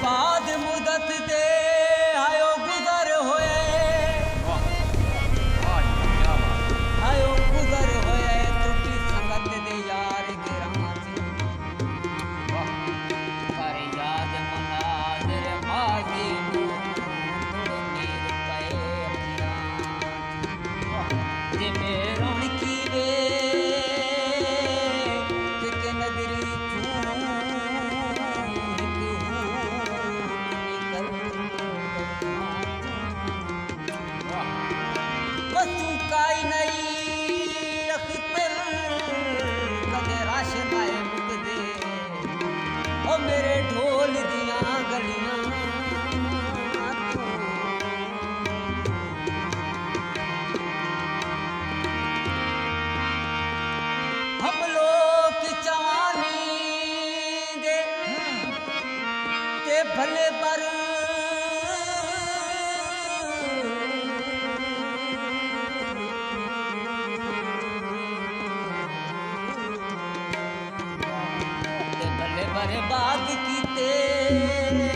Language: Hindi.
बाद मुदत दे आयो गुजर होए, आयो गुजर होए टूटी संगत दे यार गिरासी पर याद मनाजर माजी थोड़ो नीर पे जे मेरों की वे के नगरी वस्तु काई नई अख्तर कदे राशनाए मुक दे ओ मेरे ढोल दिया गलियां हम लोग जवानी दे ते भले पर बर्बाद कीते